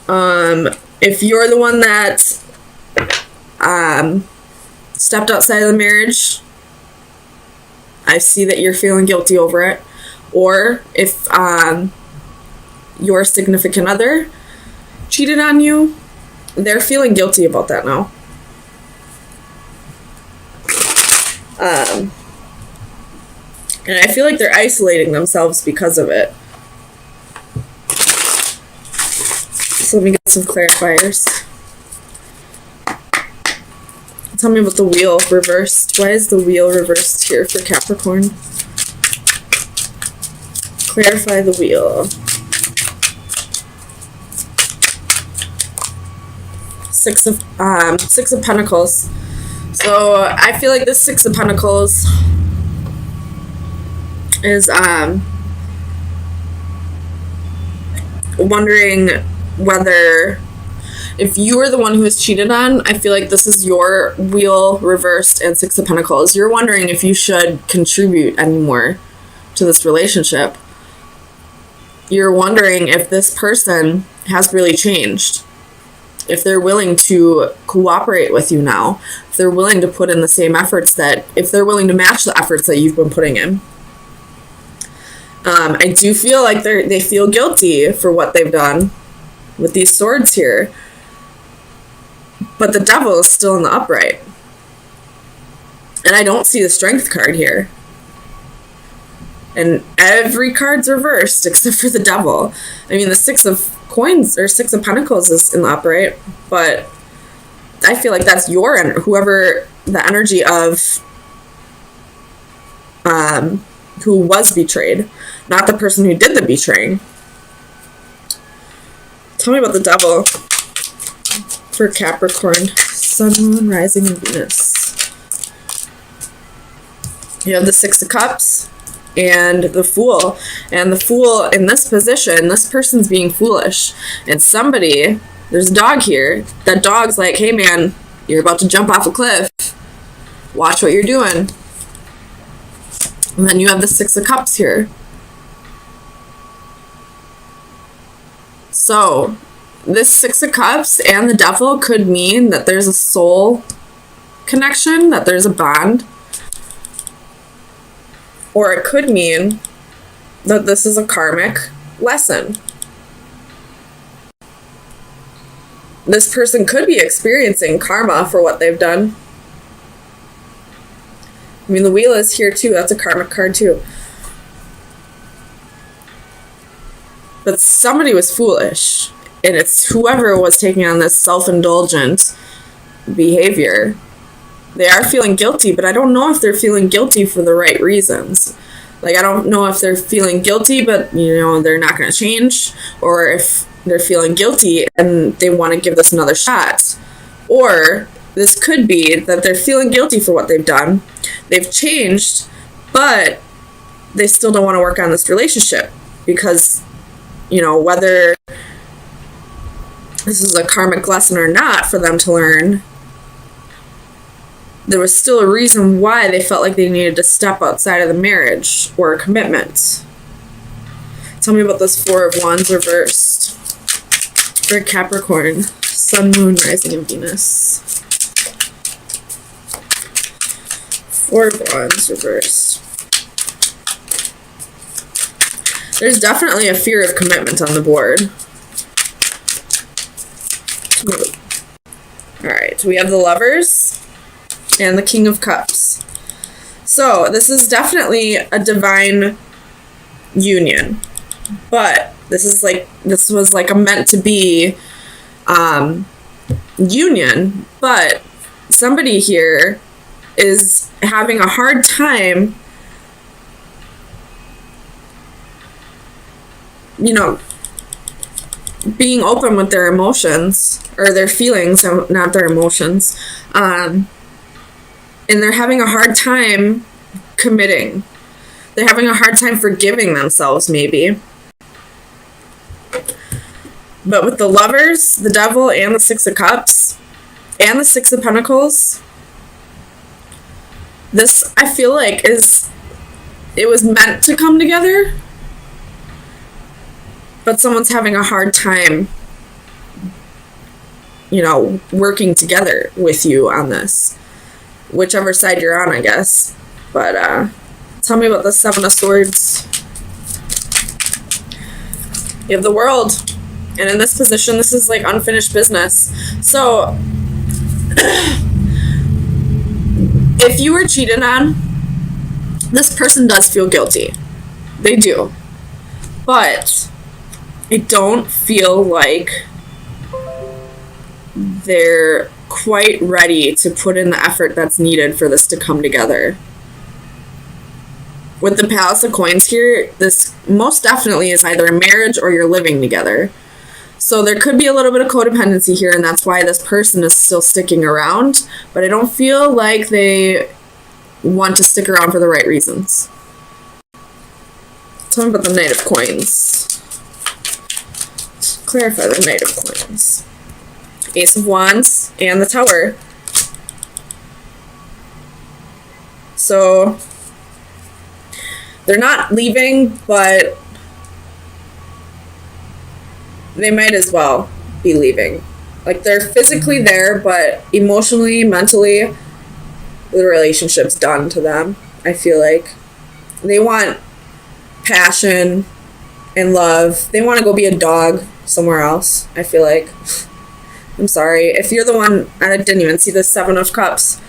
If you're the one that stepped outside of the marriage, I see that you're feeling guilty over it. Or if your significant other cheated on you, they're feeling guilty about that now. And I feel like they're isolating themselves because of it. So let me get some clarifiers. Tell me about the wheel reversed. Why is the wheel reversed here for Capricorn? Clarify the wheel. Six of Pentacles. So I feel like this Six of Pentacles is wondering whether, if you were the one who was cheated on, I feel like this is your wheel reversed and Six of Pentacles. You're wondering if you should contribute anymore to this relationship. You're wondering if this person has really changed. If they're willing to cooperate with you now. If they're willing to put in the same efforts if they're willing to match the efforts that you've been putting in. I do feel like they feel guilty for what they've done with these swords here. But the Devil is still in the upright. And I don't see the Strength card here. And every card's reversed except for the Devil. I mean, the Six of Coins or Six of Pentacles is in the upright. But I feel like that's whoever the energy of who was betrayed. Not the person who did the betraying. Tell me about the Devil for Capricorn. Sun, Moon, Rising, and Venus. You have the Six of Cups and the Fool. And the Fool in this position, this person's being foolish. And somebody, there's a dog here. That dog's like, hey man, you're about to jump off a cliff. Watch what you're doing. And then you have the Six of Cups here. So, this Six of Cups and the Devil could mean that there's a soul connection, that there's a bond. Or it could mean that this is a karmic lesson. This person could be experiencing karma for what they've done. I mean, the Wheel is here too. That's a karmic card too. But somebody was foolish. And it's whoever was taking on this self-indulgent behavior. They are feeling guilty, but I don't know if they're feeling guilty for the right reasons. Like, I don't know if they're feeling guilty, but, they're not going to change. Or if they're feeling guilty and they want to give this another shot. Or this could be that they're feeling guilty for what they've done. They've changed, but they still don't want to work on this relationship. Because, whether this is a karmic lesson or not for them to learn, there was still a reason why they felt like they needed to step outside of the marriage or a commitment. Tell me about this Four of Wands reversed for Capricorn. Sun, Moon, Rising, and Venus. Four of Wands reversed. There's definitely a fear of commitment on the board. Alright, so we have the Lovers and the King of Cups. So, this is definitely a divine union. But this was like a meant to be union. But somebody here is having a hard time, being open with their emotions, or their feelings, not their emotions. And they're having a hard time committing. They're having a hard time forgiving themselves, maybe. But with the Lovers, the Devil, and the Six of Cups, and the Six of Pentacles, this, I feel like, it was meant to come together. But someone's having a hard time working together with you on this. Whichever side you're on, I guess. But tell me about the Seven of Swords. You have the World. And in this position, this is like unfinished business. So, if you were cheated on, this person does feel guilty. They do. But I don't feel like they're quite ready to put in the effort that's needed for this to come together. With the Palace of Coins here, this most definitely is either a marriage or you're living together. So there could be a little bit of codependency here, and that's why this person is still sticking around. But I don't feel like they want to stick around for the right reasons. Tell me about the Knight of Coins. Clarify the Knight of Coins. Ace of Wands and the Tower. So they're not leaving, but they might as well be leaving. Like, they're physically there, but emotionally, mentally, the relationship's done to them. I feel like they want passion and love. They want to go be a dog somewhere else, I feel like. I'm sorry. If you're the one, I didn't even see the Seven of Cups.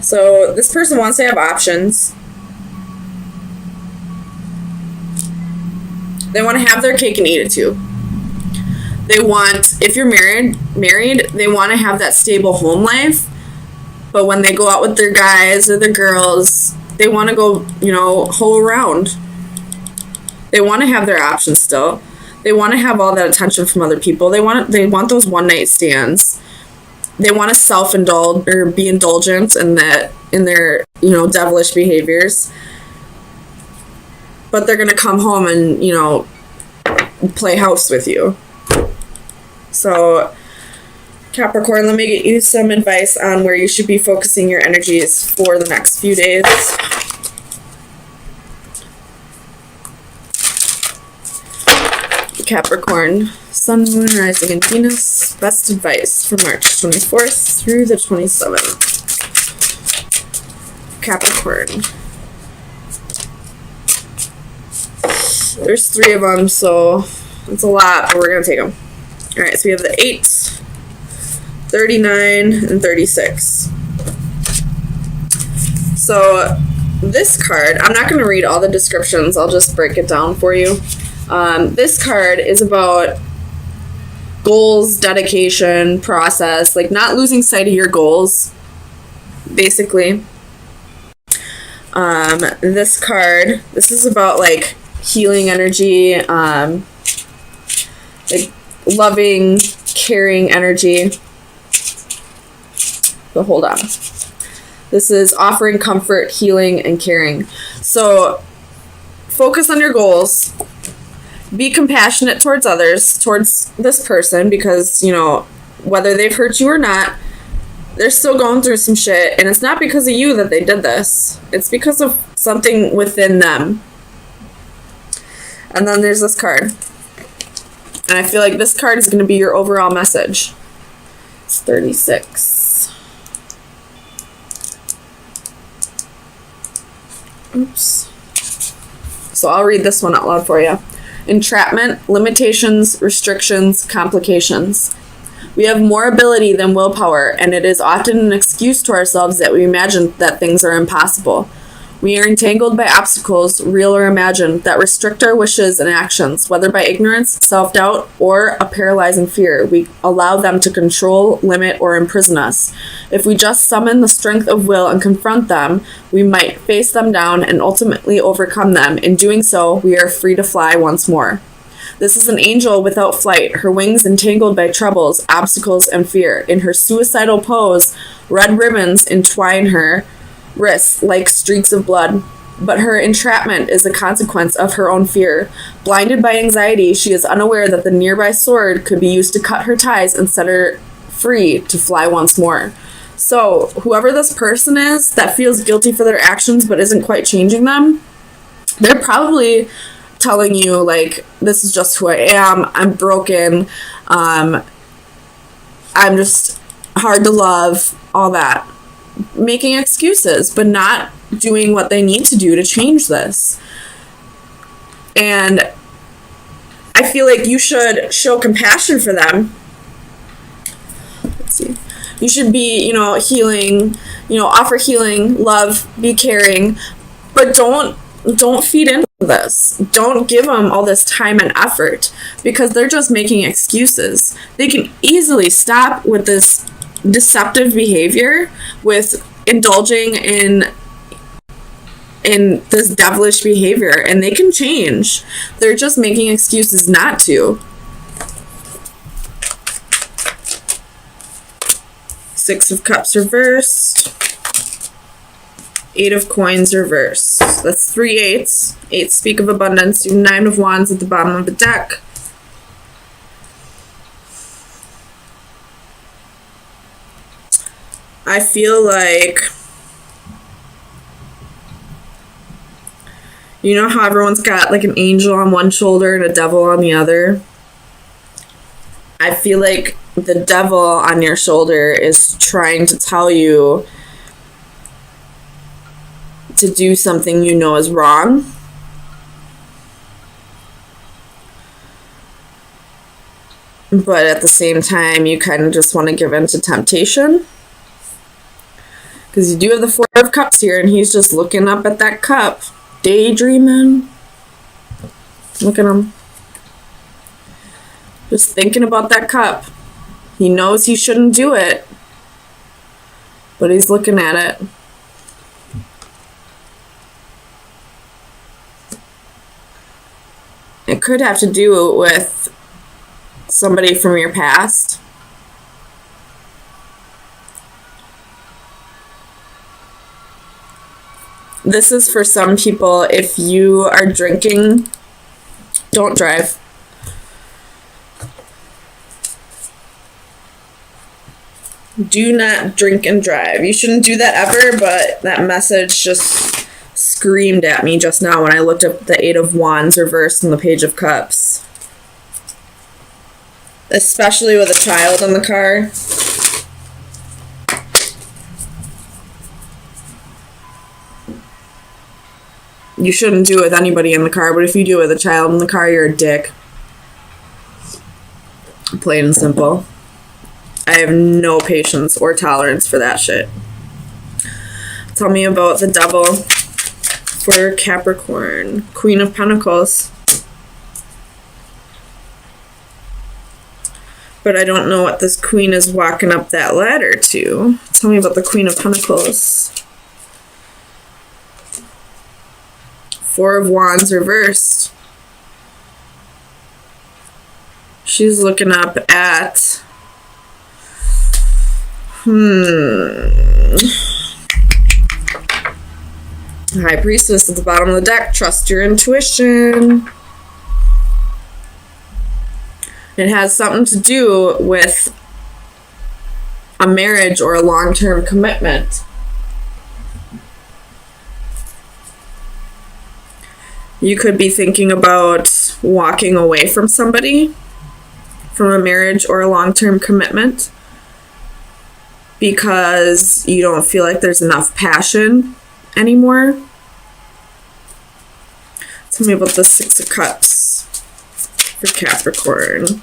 So this person wants to have options. They want to have their cake and eat it too. They want, if you're married, they want to have that stable home life. But when they go out with their guys or their girls, they want to go, hoe around. They want to have their options still. They want to have all that attention from other people. They want those one night stands. They want to self-indulge or be indulgent in their devilish behaviors. But they're gonna come home and play house with you. So Capricorn, let me get you some advice on where you should be focusing your energies for the next few days. Capricorn, Sun, Moon, Rising, and Venus. Best advice for March 24th through the 27th. Capricorn. There's 3 of them, so it's a lot, but we're going to take them. Alright, so we have the 8, 39, and 36. So this card, I'm not going to read all the descriptions, I'll just break it down for you. This card is about goals, dedication, process, like not losing sight of your goals, basically. This card, this is about like healing energy, like loving, caring energy. But hold on. This is offering comfort, healing, and caring. So focus on your goals. Be compassionate towards others, towards this person, because, whether they've hurt you or not, they're still going through some shit, and it's not because of you that they did this. It's because of something within them. And then there's this card. And I feel like this card is going to be your overall message. It's 36. Oops. So I'll read this one out loud for you. Entrapment, limitations, restrictions, complications. We have more ability than willpower, and it is often an excuse to ourselves that we imagine that things are impossible. We are entangled by obstacles, real or imagined, that restrict our wishes and actions, whether by ignorance, self-doubt, or a paralyzing fear. We allow them to control, limit, or imprison us. If we just summon the strength of will and confront them, we might face them down and ultimately overcome them. In doing so, we are free to fly once more. This is an angel without flight, her wings entangled by troubles, obstacles, and fear. In her suicidal pose, red ribbons entwine her wrists like streaks of blood. But her entrapment is a consequence of her own fear. Blinded by anxiety, she is unaware that the nearby sword could be used to cut her ties and set her free to fly once more. So, whoever this person is that feels guilty for their actions but isn't quite changing them, they're probably telling you, like, this is just who I am, I'm broken, I'm just hard to love, all that. Making excuses, but not doing what they need to do to change this. And I feel like you should show compassion for them. Let's see. You should be, healing, offer healing, love, be caring, but don't feed into this. Don't give them all this time and effort, because they're just making excuses. They can easily stop with this deceptive behavior, with indulging in this devilish behavior, and they can change. They're just making excuses not to. Six of Cups reversed. Eight of Coins reversed. That's 3 8s. 8 speak of abundance. You have 9 of Wands at the bottom of the deck. I feel like, you know how everyone's got like an angel on one shoulder and a devil on the other? I feel like the devil on your shoulder is trying to tell you to do something you know is wrong. But at the same time, you kind of just want to give in to temptation. Because you do have the Four of Cups here, and he's just looking up at that cup, daydreaming. Look at him. Just thinking about that cup. He knows he shouldn't do it, but he's looking at it. It could have to do with somebody from your past. This is for some people. If you are drinking, don't drive. Do not drink and drive. You shouldn't do that ever, but that message just screamed at me just now when I looked up the Eight of Wands reversed and the Page of Cups. Especially with a child in the car. You shouldn't do it with anybody in the car, but if you do it with a child in the car, you're a dick. Plain and simple. I have no patience or tolerance for that shit. Tell me about the devil for Capricorn. Queen of Pentacles. But I don't know what this queen is walking up that ladder to. Tell me about the Queen of Pentacles. Four of Wands reversed. She's looking up at High Priestess at the bottom of the deck. Trust your intuition. It has something to do with a marriage or a long-term commitment. You could be thinking about walking away from somebody, from a marriage or a long-term commitment, because you don't feel like there's enough passion anymore. Tell me about the Six of Cups for Capricorn.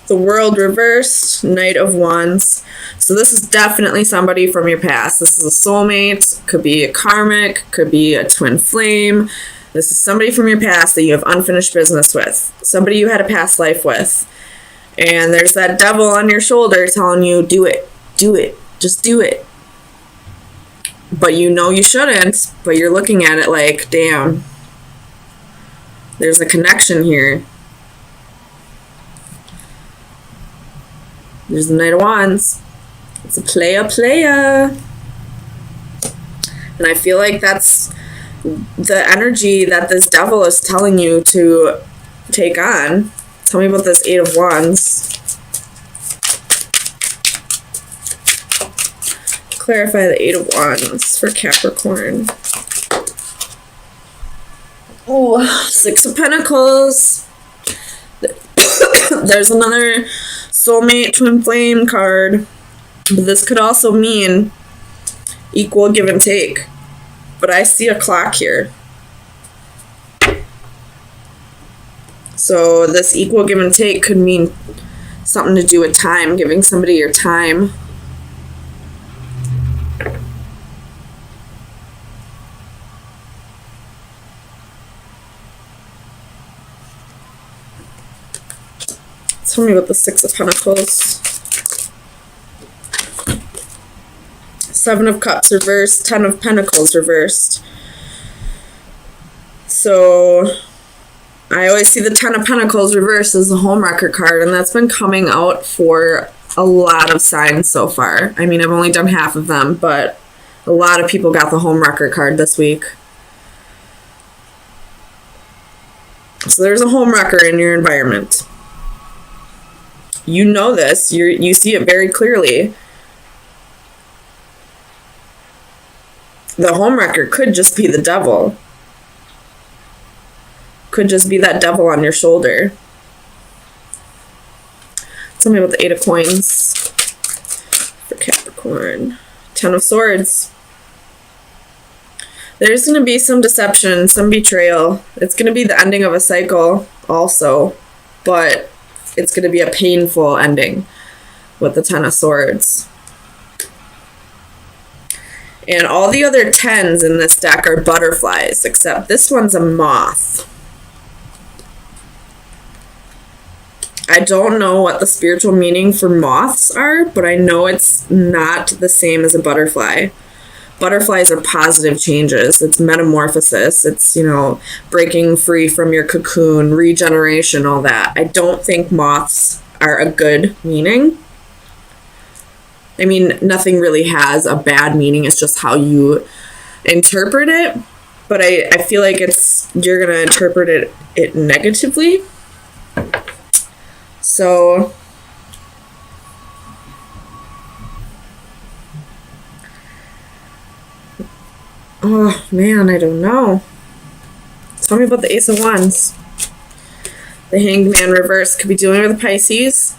The World reversed, Knight of Wands. So this is definitely somebody from your past. This is a soulmate, could be a karmic, could be a twin flame. This is somebody from your past that you have unfinished business with. Somebody you had a past life with. And there's that devil on your shoulder telling you, do it, just do it. But you know you shouldn't, but you're looking at it like, damn, there's a connection here. There's the Knight of Wands. It's a playa. And I feel like that's the energy that this devil is telling you to take on. Tell me about this Eight of Wands. Clarify the Eight of Wands for Capricorn. Oh, Six of Pentacles. There's another soulmate twin flame card. But this could also mean equal give and take. But I see a clock here. So this equal give and take could mean something to do with time, giving somebody your time. Tell me about the Six of Pentacles. Seven of Cups reversed, Ten of Pentacles reversed. So I always see the Ten of Pentacles reversed as the homewrecker card, and that's been coming out for a lot of signs so far. I mean, I've only done half of them, but a lot of people got the homewrecker card this week. So there's a homewrecker in your environment. You know this. You see it very clearly. The homewrecker could just be the devil. Could just be that devil on your shoulder. Tell me about the Eight of Coins for Capricorn. Ten of Swords. There's going to be some deception, some betrayal. It's going to be the ending of a cycle also, but it's going to be a painful ending with the Ten of Swords. And all the other tens in this deck are butterflies, except this one's a moth. I don't know what the spiritual meaning for moths are, but I know it's not the same as a butterfly. Butterflies are positive changes. It's metamorphosis. It's, breaking free from your cocoon, regeneration, all that. I don't think moths are a good meaning. I mean, nothing really has a bad meaning. It's just how you interpret it. But I feel like you're going to interpret it negatively. So oh man, I don't know. Tell me about the Ace of Wands. The Hanged Man reverse could be dealing with the Pisces.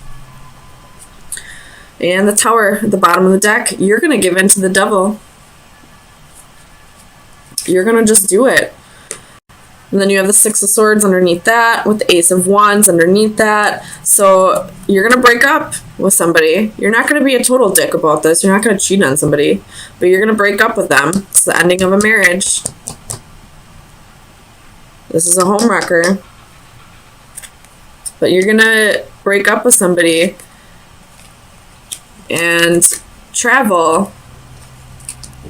And the Tower at the bottom of the deck. You're going to give in to the devil. You're going to just do it. And then you have the Six of Swords underneath that, with the Ace of Wands underneath that. So you're going to break up with somebody. You're not going to be a total dick about this. You're not going to cheat on somebody. But you're going to break up with them. It's the ending of a marriage. This is a homewrecker. But you're going to break up with somebody and travel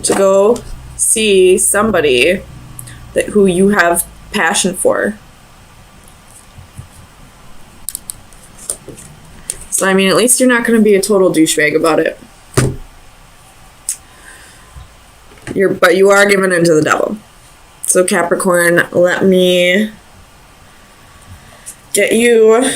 to go see somebody who you have passion for. So, I mean, at least you're not going to be a total douchebag about it. But you are giving in to the devil. So, Capricorn, let me get you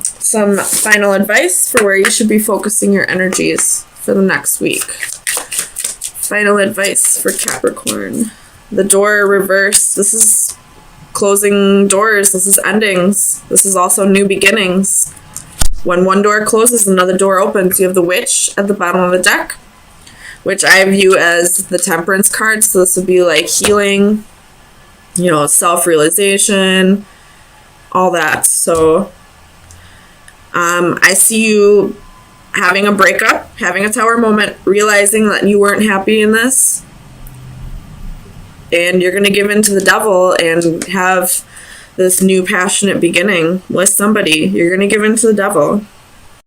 some final advice for where you should be focusing your energies for the next week. Final advice for Capricorn. The door reverse. This is closing doors. This is endings. This is also new beginnings. When one door closes, another door opens. You have the Witch at the bottom of the deck, which I view as the Temperance card. So this would be like healing, self-realization, all that. So I see you having a breakup, having a Tower moment, realizing that you weren't happy in this. And you're going to give in to the devil and have this new passionate beginning with somebody. You're going to give in to the devil.